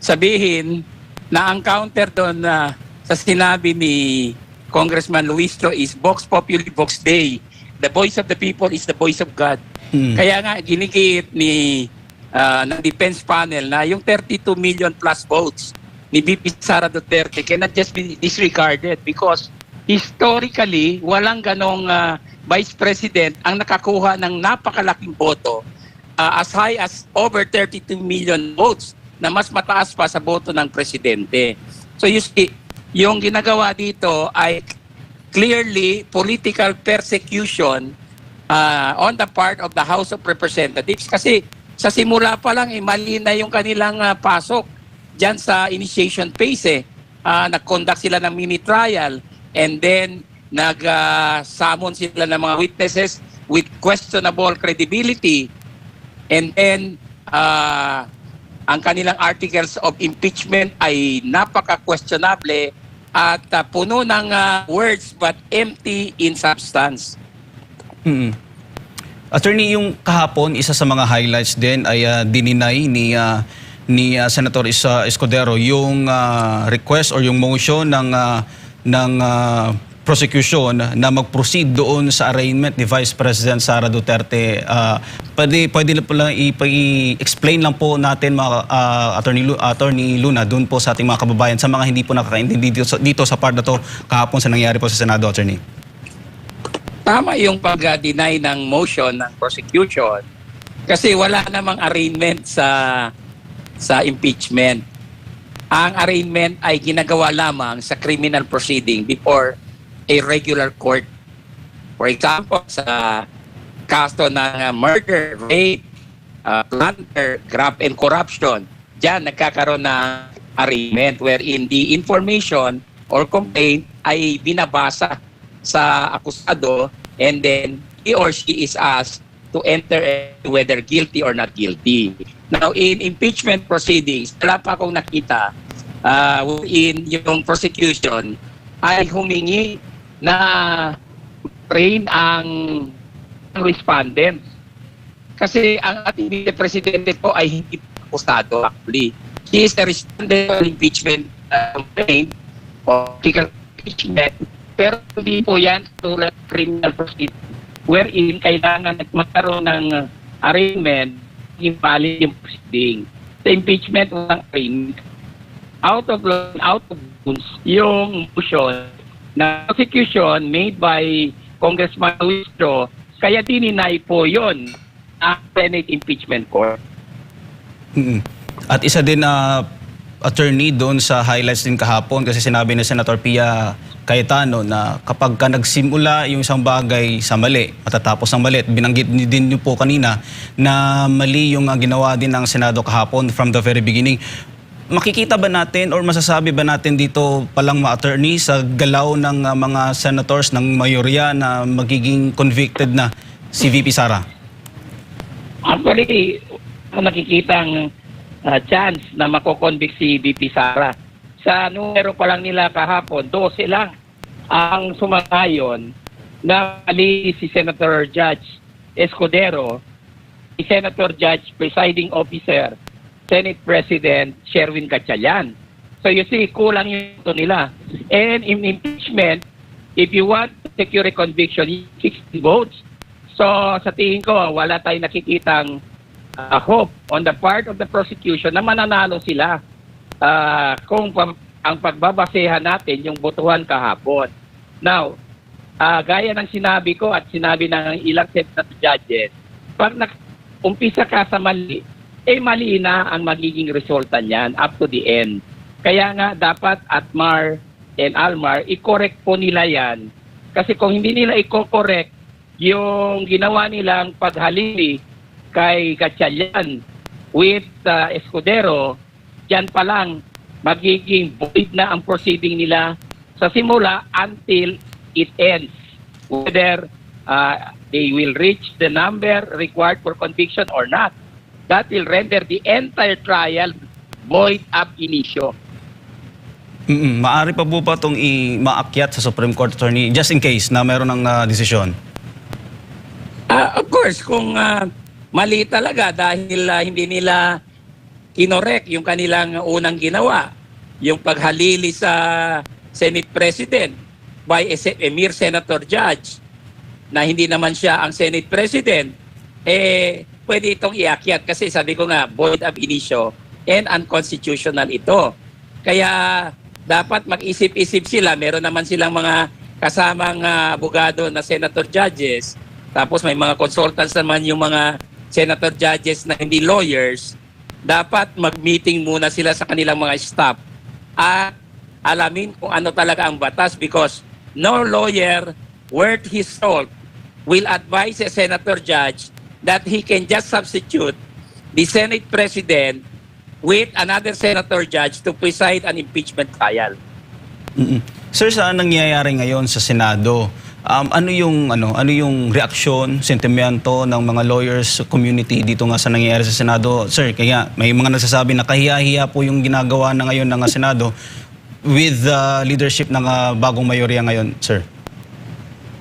sabihin na ang counter doon na sa sinabi ni Congressman Luistro is Vox Populi Vox Dei. The voice of the people is the voice of God. Kaya nga ginikit ni ng defense panel na yung 32 million plus votes ni VP Sara Duterte cannot just be disregarded because historically walang ganong vice president ang nakakuha ng napakalaking boto as high as over 32 million votes na mas mataas pa sa boto ng presidente. So you see, yung ginagawa dito ay clearly political persecution on the part of the House of Representatives kasi sa simula pa lang mali na yung kanilang pasok diyan sa initiation phase nag-conduct sila ng mini trial and then nag-summon sila ng mga witnesses with questionable credibility and then ang kanilang articles of impeachment ay napaka-questionable at puno ng words but empty in substance. Attorney, yung kahapon, isa sa mga highlights din ay dininay ni Senator Escudero yung request or yung motion ng prosecution na mag-proceed doon sa arraignment ni Vice President Sara Duterte. Pwede po lang i-explain lang po natin mga Attorney Luna doon po sa ating mga kababayan sa mga hindi po nakakaintindi dito sa part na to kahapon sa nangyari po sa Senado, Attorney. Tama yung pag-deny ng motion ng prosecution kasi wala namang arraignment sa impeachment. Ang arraignment ay ginagawa lamang sa criminal proceeding before a regular court. For example, sa kaso ng murder, rape, plunder, graft and corruption, diyan nagkakaroon ng arraignment wherein the information or complaint ay binabasa sa akusado and then he or she is asked to enter whether guilty or not guilty. Now, in impeachment proceedings, wala pa akong nakita in yung prosecution ay humingi na train ang respondents. Kasi ang ating vice-presidente po ay hindi akusado actually. He is the respondent of impeachment complaint or legal impeachment. Pero hindi po yan tulad criminal proceeding wherein kailangan magkaroon ng arraignment invalid yung proceeding. Sa impeachment walang arraignment. Out of bounds yung motion na prosecution made by Congressman Luistro kaya dininay po yun ang Senate Impeachment Court. At isa din attorney doon sa highlights din kahapon kasi sinabi ni Senator Pia Cayetano na kapag ka nagsimula yung isang bagay sa mali, matatapos ng mali, binanggit din niyo po kanina na mali yung ginawa din ng Senado kahapon from the very beginning. Makikita ba natin or masasabi ba natin dito palang ma-attorney sa galaw ng mga senators ng mayorya na magiging convicted na si VP Sara? Actually, nakikita ang chance na mako-convict si VP Sara. Sa numero pa lang nila kahapon, 12 lang ang sumangayon na mali si Senator Judge Escudero, si Senator Judge Presiding Officer, Senate President Sherwin Gatchalian. So you see, kulang yung ito nila. And in impeachment, if you want to secure a conviction, 60 votes. So sa tingin ko, wala tayong nakikitang hope on the part of the prosecution na mananalo sila kung ang pagbabasehan natin yung botohan kahapon. Now, gaya ng sinabi ko at sinabi ng ilang set na judges, pag umpisa ka sa mali, mali na ang magiging resulta niyan up to the end. Kaya nga dapat Atmar and Almar, i-correct po nila yan. Kasi kung hindi nila i-correct yung ginawa nilang paghalili kay Gatchalian with Escudero, yan pa lang magiging void na ang proceeding nila sa simula until it ends. Whether they will reach the number required for conviction or not. That will render the entire trial void ab initio. Maari pa po ba itong maakyat sa Supreme Court, Attorney, just in case na meron ng desisyon? Of course, kung mali talaga dahil hindi nila kinorek yung kanilang unang ginawa, yung paghalili sa Senate President by a mere senator judge na hindi naman siya ang Senate President, pwede itong iakyat kasi sabi ko nga, void ab initio and unconstitutional ito. Kaya dapat mag-isip-isip sila. Meron naman silang mga kasamang abogado na senator judges. Tapos may mga consultants naman yung mga senator judges na hindi lawyers. Dapat mag-meeting muna sila sa kanilang mga staff at alamin kung ano talaga ang batas because no lawyer worth his salt will advise a senator judge that he can just substitute the Senate President with another senator judge to preside an impeachment trial. Sir, saan nangyayari ngayon sa Senado? Ano yung reaksyon, sentimento ng mga lawyers community dito nga sa nangyayari sa Senado? Sir, kaya may mga nagsasabi na kahiya-hiya po yung ginagawa na ngayon ng Senado with the leadership ng bagong mayorya ngayon, sir.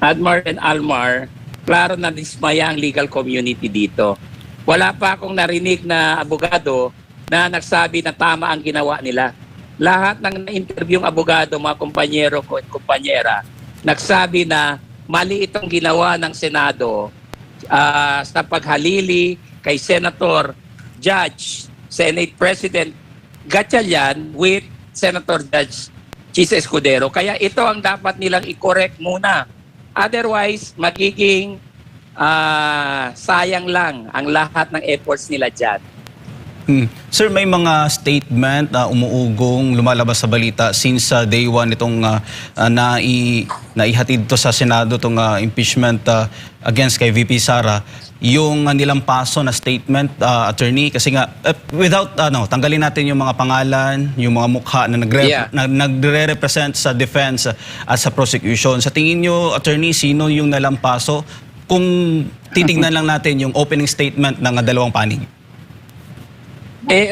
Admar and Almar, klaro na dismaya ang legal community dito. Wala pa akong narinig na abogado na nagsabi na tama ang ginawa nila. Lahat ng na-interviewing abogado, mga kumpanyero ko at kumpanyera, nagsabi na mali itong ginawa ng Senado sa paghalili kay Senator Judge, Senate President Gatchalian with Senator Judge Chis Escudero. Kaya ito ang dapat nilang i-correct muna. Otherwise, magiging sayang lang ang lahat ng efforts nila dyan. Sir, may mga statement na umuugong lumalabas sa balita since day one itong naihatid to sa Senado itong impeachment against kay VP Sara, yung nilampaso na statement, attorney, kasi nga without tanggalin natin yung mga pangalan, yung mga mukha na nagre-represent sa defense at sa prosecution. Sa tingin nyo, attorney, sino yung nalampaso kung titingnan lang natin yung opening statement ng dalawang panig?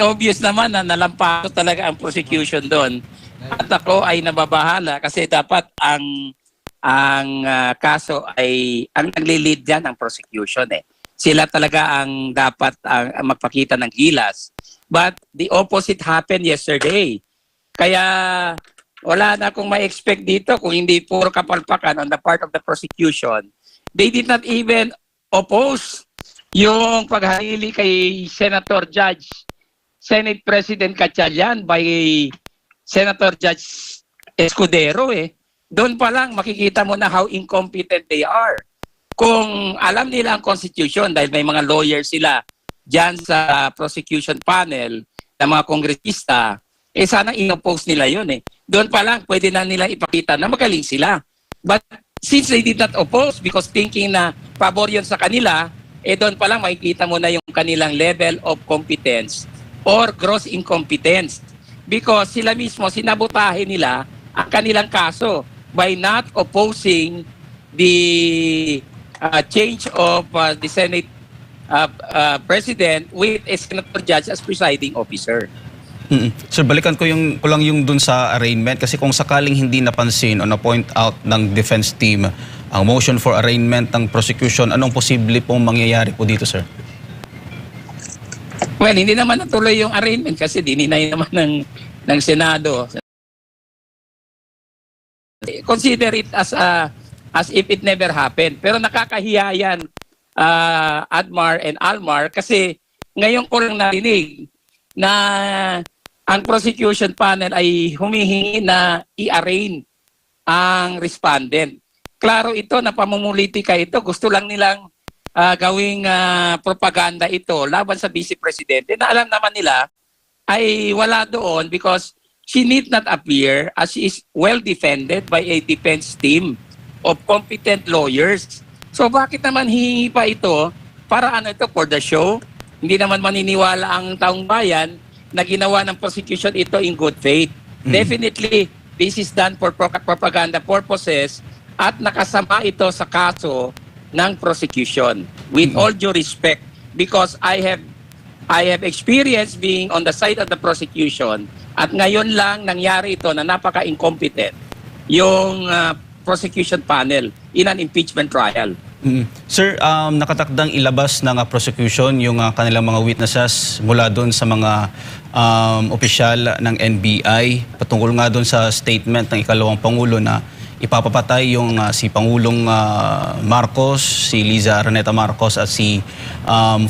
Obvious naman na nalampaso talaga ang prosecution doon. At ako ay nababahala kasi dapat ang kaso ay ang nagli-lead diyan ang prosecution Sila talaga ang dapat magpakita ng gilas. But the opposite happened yesterday. Kaya wala na akong ma-expect dito kung hindi puro kapalpakan on the part of the prosecution. They did not even oppose yung paghahili kay Senator Judge Senate President Gatchalian by Senator Judge Escudero Doon pa lang makikita mo na how incompetent they are. Kung alam nila ang Constitution dahil may mga lawyers sila dyan sa prosecution panel ng mga kongresista, sana in-oppose nila yun Doon pa lang pwede na nila ipakita na magaling sila. But since they did not oppose because thinking na pabor yun sa kanila, doon pa lang makikita mo na yung kanilang level of competence or gross incompetence because sila mismo sinabotahe nila ang kanilang kaso by not opposing the change of the Senate President with a Senator Judge as presiding officer. Sir, balikan ko lang yung dun sa arraignment kasi kung sakaling hindi napansin o na-point out ng defense team ang motion for arraignment ng prosecution, anong posible pong mangyayari po dito, sir? Well, hindi naman natuloy yung arraignment kasi dininay naman ng Senado. Consider it as if it never happened. Pero nakakahiya yan, Admar and Almar, kasi ngayon ko lang narinig na ang prosecution panel ay humihingi na i-arraign ang respondent. Klaro ito na pamumulitika ito. Gusto lang nilang gawing propaganda ito laban sa Vice Presidente na alam naman nila ay wala doon because she need not appear as she is well defended by a defense team of competent lawyers. So bakit naman hihingi pa ito para ito for the show? Hindi naman maniniwala ang taong bayan na ginawa ng prosecution ito in good faith. Definitely, this is done for propaganda purposes at nakasama ito sa kaso ng prosecution. With all due respect, because I have experience being on the side of the prosecution at ngayon lang nangyari ito na napaka-incompetent yung prosecution panel in an impeachment trial. Sir, nakatakdang ilabas ng prosecution yung kanilang mga witnesses mula doon sa mga opisyal ng NBI patungkol nga doon sa statement ng ikalawang Pangulo na ipapapatay yung si Pangulong Marcos, si Liza Araneta Marcos at si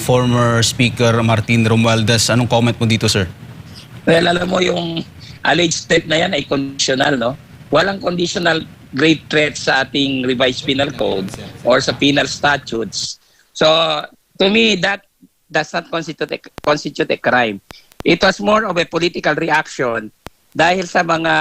former Speaker Martin Romualdez. Anong comment mo dito, sir? Well, alam mo yung alleged threat na yan ay conditional, no? Walang conditional grave threat sa ating revised penal code or sa penal statutes. So, to me, that does not constitute a crime. It was more of a political reaction dahil sa mga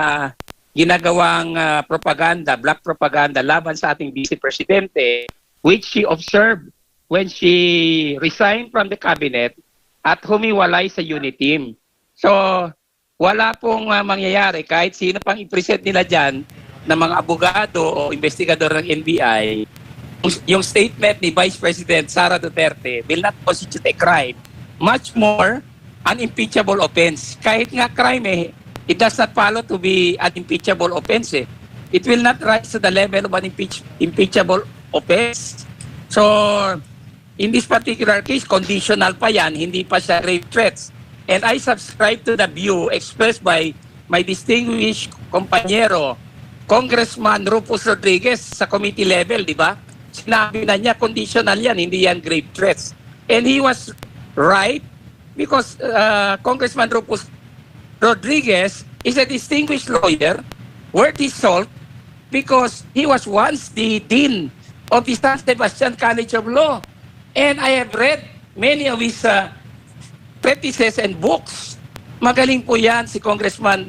ginagawang propaganda, black propaganda laban sa ating Vice Presidente, which she observed when she resigned from the cabinet at humiwalay sa unit team. So, wala pong mangyayari kahit sino pang i-present nila dyan na mga abogado o investigador ng NBI, yung statement ni Vice President Sara Duterte will not constitute a crime, much more an impeachable offense. Kahit nga crime it does not follow to be an impeachable offense. It will not rise to the level of an impeachable offense. So, in this particular case, conditional pa yan, hindi pa siya grave threats. And I subscribe to the view expressed by my distinguished compañero, Congressman Rufus Rodriguez sa committee level, di ba? Sinabi na niya, conditional yan, hindi yan grave threats. And he was right because Congressman Rufus Rodriguez is a distinguished lawyer, worth his salt, because he was once the dean of the San Sebastian College of Law. And I have read many of his treatises and books. Magaling po yan si Congressman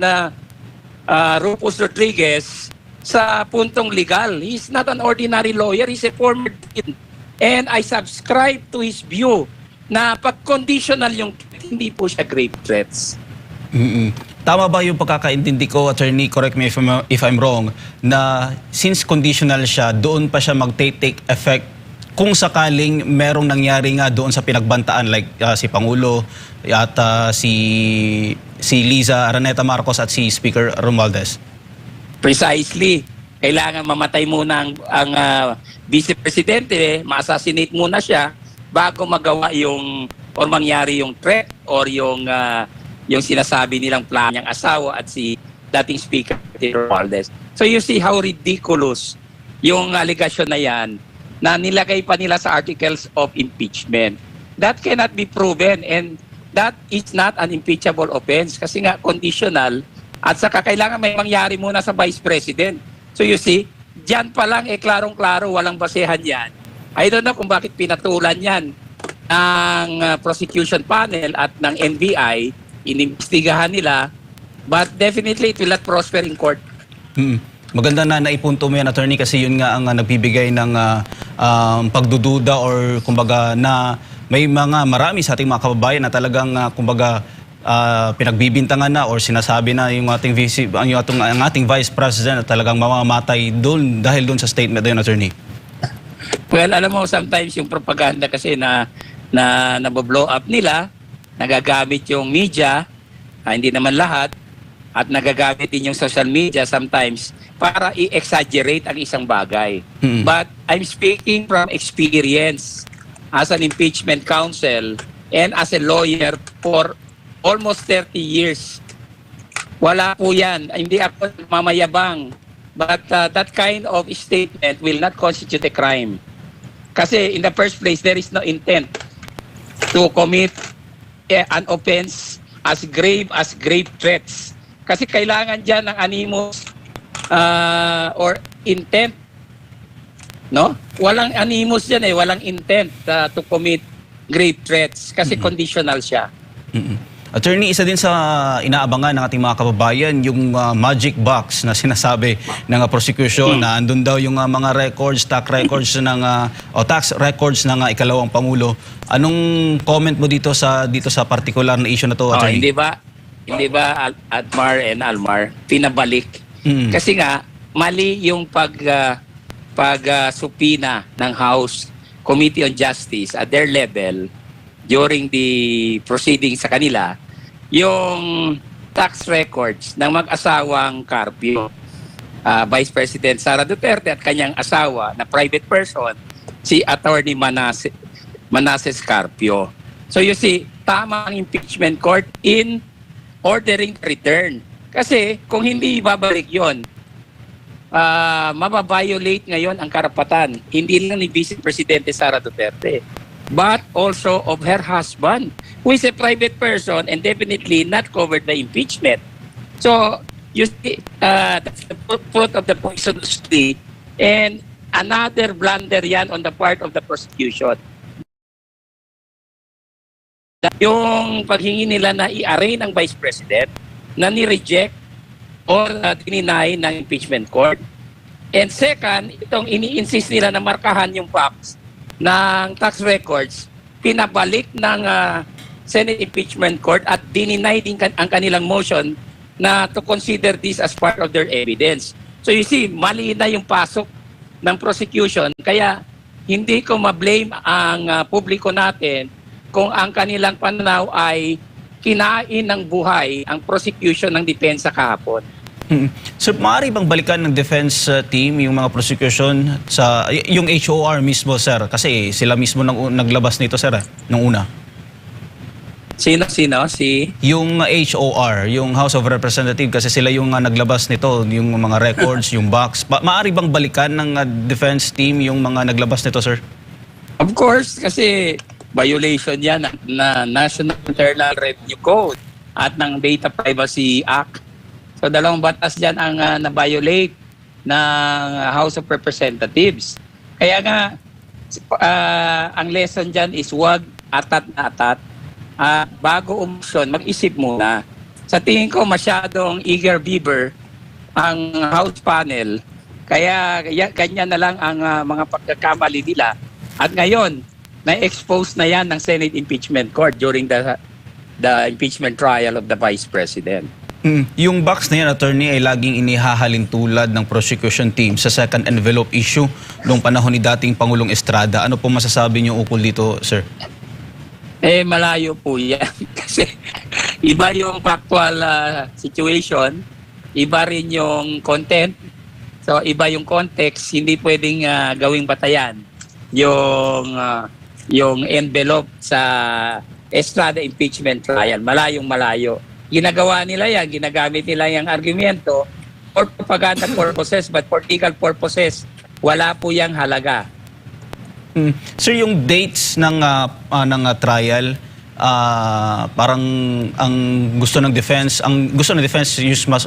Rufus Rodriguez sa puntong legal. He's not an ordinary lawyer, he's a former dean. And I subscribe to his view na pag conditional yung hindi po siya grave threats. Tama ba yung pagkakaintindi ko, attorney, correct me if I'm wrong, na since conditional siya, doon pa siya mag-take effect kung sakaling merong nangyari nga doon sa pinagbantaan like si Pangulo at si Liza Araneta Marcos at si Speaker Romualdez? Precisely. Kailangan mamatay muna ang Vice Presidente, ma-assassinate muna siya bago magawa yung or mangyari yung threat or yung sinasabi nilang plan niyang asawa at si dating Speaker Romualdez. So you see how ridiculous yung allegation na yan na nilagay pa nila sa articles of impeachment. That cannot be proven and that is not an impeachable offense kasi nga conditional at saka kailangan may mangyari muna sa Vice President. So you see, dyan pa lang klarong-klaro, walang basehan yan. I don't know kung bakit pinatulan yan ng prosecution panel at ng NBI, inimbestigahan nila, but definitely it will not prosper in court. Maganda na naipunto mo yan, attorney, kasi yun nga ang nagbibigay ng pagdududa or kumbaga na may marami sa ating mga kababayan na talagang kumbaga pinagbibintangan na or sinasabi na yung ating Vice President na talagang mamamatay doon dahil doon sa statement na yun, attorney. Well, alam mo, sometimes yung propaganda kasi na naboblow up nila, nagagamit yung media, hindi naman lahat, at nagagamit din yung social media sometimes para i-exaggerate ang isang bagay. But I'm speaking from experience as an impeachment counsel and as a lawyer for almost 30 years. Wala po yan. Hindi ako mamayabang. But that kind of statement will not constitute a crime. Kasi in the first place, there is no intent to commit an offense as grave threats. Kasi kailangan dyan ng animus or intent. No? Walang animus dyan walang intent to commit grave threats kasi conditional siya. Attorney, isa din sa inaabangan ng ating mga kababayan yung magic box na sinasabi ng prosecution na andun daw yung mga records, tax records ng ikalawang Pangulo. Anong comment mo dito sa particular na issue na to, attorney? Hindi ba Atmar and Almar pinabalik? Kasi nga mali yung supina ng House Committee on Justice at their level during the proceedings sa kanila, yung tax records ng mag-asawang Carpio. Vice President Sara Duterte at kanyang asawa na private person, si Attorney Manasseh Carpio. So you see, tama ang impeachment court in ordering return. Kasi kung hindi babalik yon, mababiolate ngayon ang karapatan, hindi lang ni Vice Presidente Sara Duterte, but also of her husband, who is a private person and definitely not covered by impeachment. So, you see, that's the fruit of the poisonous tree. And another blunder yan on the part of the prosecution. Yung paghingi nila na i-arraign ang Vice President na ni-reject or dininay ng impeachment court. And second, itong ini-insist nila na markahan yung facts ng tax records, pinabalik ng Senate Impeachment Court at dininay din ang kanilang motion na to consider this as part of their evidence. So you see, mali na yung pasok ng prosecution. Kaya hindi ko ma-blame ang publiko natin kung ang kanilang pananaw ay kinain ng buhay ang prosecution ng depensa kahapon. Sir, maaari bang balikan ng defense team yung mga prosecution sa yung HOR mismo, sir? Kasi sila mismo naglabas nito, sir, nung una. Sino? Si? Yung HOR, yung House of Representatives, kasi sila yung naglabas nito, yung mga records, yung box. Maaari bang balikan ng defense team yung mga naglabas nito, sir? Of course, kasi violation yan na National Internal Revenue Code at ng Data Privacy Act. So dalawang batas dyan ang na-violate ng House of Representatives. Kaya nga, ang lesson dyan is wag atat na atat. Bago umusyon, mag-isip muna. Sa tingin ko, masyadong eager beaver ang House panel. Kaya ganyan na lang ang mga pagkakamali nila. At ngayon, na-expose na yan ng Senate Impeachment Court during the impeachment trial of the Vice President. Yung box na yan, attorney, ay laging inihahalin tulad ng prosecution team sa second envelope issue noong panahon ni dating Pangulong Estrada. Ano po masasabi niyo ukol dito, sir? Malayo po yan. Kasi iba yung factual situation, iba rin yung content. So iba yung context, hindi pwedeng gawing batayan yung envelope sa Estrada impeachment trial. Malayong malayo. Ginagawa nila yan, ginagamit nila yung argumento for propaganda purposes, but for legal purposes, wala po yung halaga. Sir, yung dates ng trial, parang ang gusto ng defense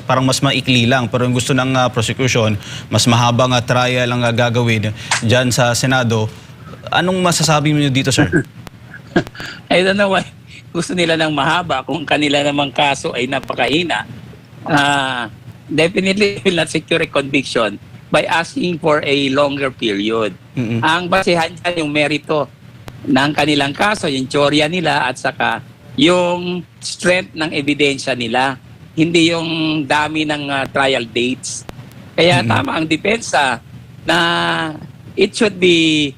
parang mas maikli lang, pero yung gusto ng prosecution, mas mahabang trial ang gagawin diyan sa Senado. Anong masasabi niyo dito, sir? I don't know why gusto nila ng mahaba kung kanila namang kaso ay napakahina. Definitely will not secure a conviction by asking for a longer period. Ang basehan dyan yung merito ng kanilang kaso, yung teorya nila at saka yung strength ng ebidensya nila, hindi yung dami ng trial dates. Kaya tama ang depensa na it should be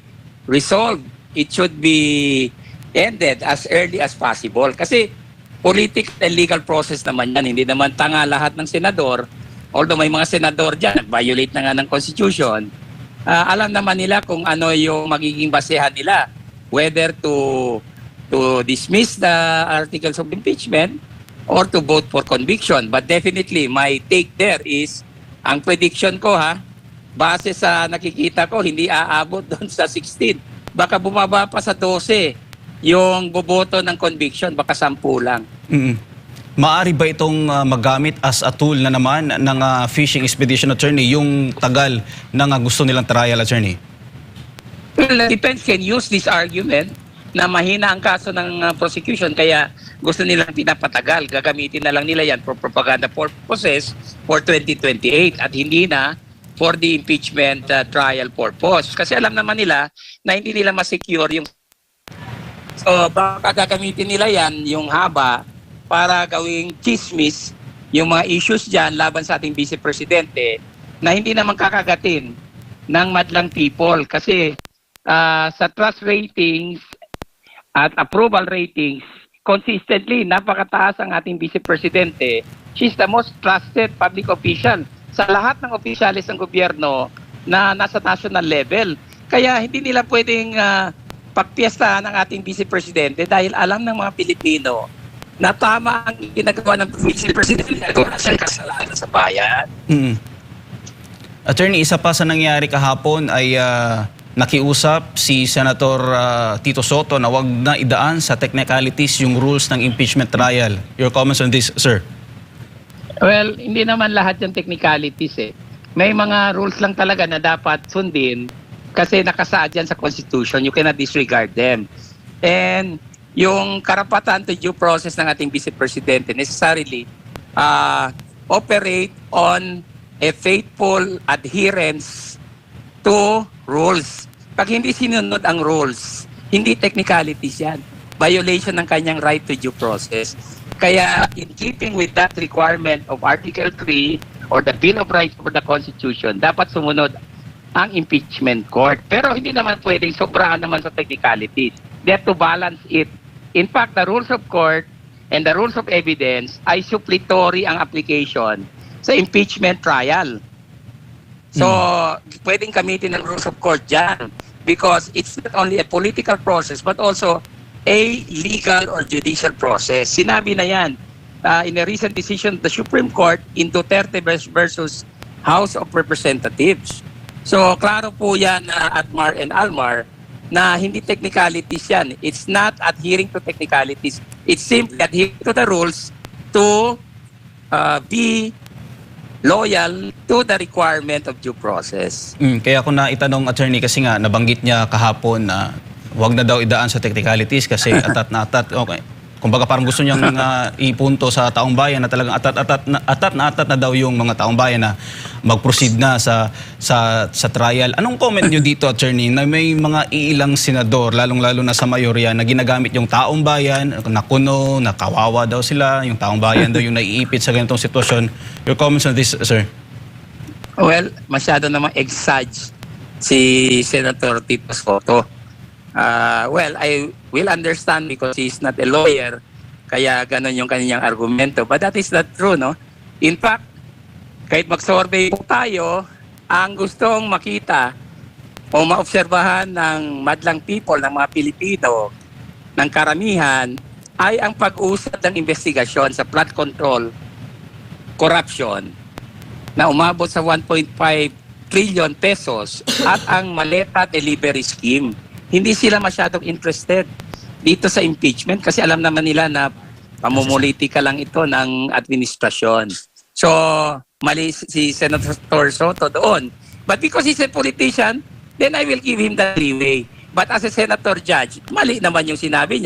resolved, it should be ended as early as possible. Kasi political and legal process naman yan, hindi naman tanga lahat ng senador. Although may mga senador dyan, nag-violate na nga ng Constitution, alam naman nila kung ano yung magiging basehan nila, whether to dismiss the articles of impeachment or to vote for conviction. But definitely, my take there is, ang prediction ko base sa nakikita ko, hindi aabot doon sa 16. Baka bumaba pa sa 12 yung boboto ng conviction, baka 10 lang. Maari ba itong magamit as a tool na naman ng fishing expedition, attorney, yung tagal ng gusto nilang trial, attorney? Well, the defense can use this argument na mahina ang kaso ng prosecution, kaya gusto nilang pinapatagal. Gagamitin na lang nila yan for propaganda purposes for 2028 at hindi na for the impeachment trial purpose. Kasi alam naman nila na hindi nila ma-secure yung... So baka gagamitin nila yan, yung haba, para gawing chismis yung mga issues dyan laban sa ating Vice Presidente na hindi naman kakagatin ng madlang people. Kasi sa trust ratings at approval ratings, consistently, napakataas ang ating Vice Presidente. She's the most trusted public official sa lahat ng opisyalis ng gobyerno na nasa national level. Kaya hindi nila pwedeng pagpiestahan ng ating Vice Presidente dahil alam ng mga Pilipino na tama ang ginagawa ng Vice Presidente at wala siyang kasalanan sa bayan. Attorney, isa pa sa nangyari kahapon ay nakiusap si Senator Tito Soto na wag na idaan sa technicalities yung rules ng impeachment trial. Your comments on this, sir? Well, hindi naman lahat yung technicalities eh. May mga rules lang talaga na dapat sundin kasi nakasaad yan sa Constitution. You cannot disregard them. And yung karapatan to due process ng ating Vice Presidente necessarily operate on a faithful adherence to rules. Pag hindi sinunod ang rules, hindi technicalities yan. Violation ng kanyang right to due process. Kaya in keeping with that requirement of Article 3 or the Bill of Rights of the Constitution, dapat sumunod ang impeachment court. Pero hindi naman pwedeng sobrahan naman sa technicalities. They have to balance it. In fact, the rules of court and the rules of evidence ay suppletory ang application sa impeachment trial. So, pwedeng gamitin ng rules of court dyan because it's not only a political process but also a legal or judicial process. Sinabi na yan in a recent decision of the Supreme Court in Duterte versus House of Representatives. So, klaro po yan Atmar and Almar na hindi technicalities yan. It's not adhering to technicalities. It's simply adhering to the rules to be loyal to the requirement of due process. Kaya ako na itanong, attorney, kasi nga nabanggit niya kahapon na wag na daw idaan sa technicalities kasi atat na atat. Okay. Kumbaga parang gusto niyang ipunto sa taong bayan na talagang atat na daw yung mga taong bayan na mag-proceed na sa trial. Anong comment niyo dito, attorney, na may mga iilang senador, lalong-lalo na sa mayorya, na ginagamit yung taong bayan, nakuno, nakawawa daw sila, yung taong bayan daw yung naiipit sa ganitong sitwasyon. Your comments on this, sir? Well, masyado namang exage si Senator Tito Soto. Well, I will understand because he's not a lawyer, kaya ganun yung kanyang argumento. But that is not true, no? In fact, kahit mag-survey po tayo, ang gustong makita o maobserbahan ng madlang people, ng mga Pilipino, ng karamihan, ay ang pag-usap ng investigasyon sa flood control, corruption, na umabot sa 1.5 trillion pesos at ang maleta delivery scheme. Hindi sila masyadong interested dito sa impeachment kasi alam naman nila na pamumulitika lang ito ng administrasyon. So, mali si Senator Soto doon. But because he's a politician, then I will give him the leeway. But as a senator judge, mali naman yung sinabi niya.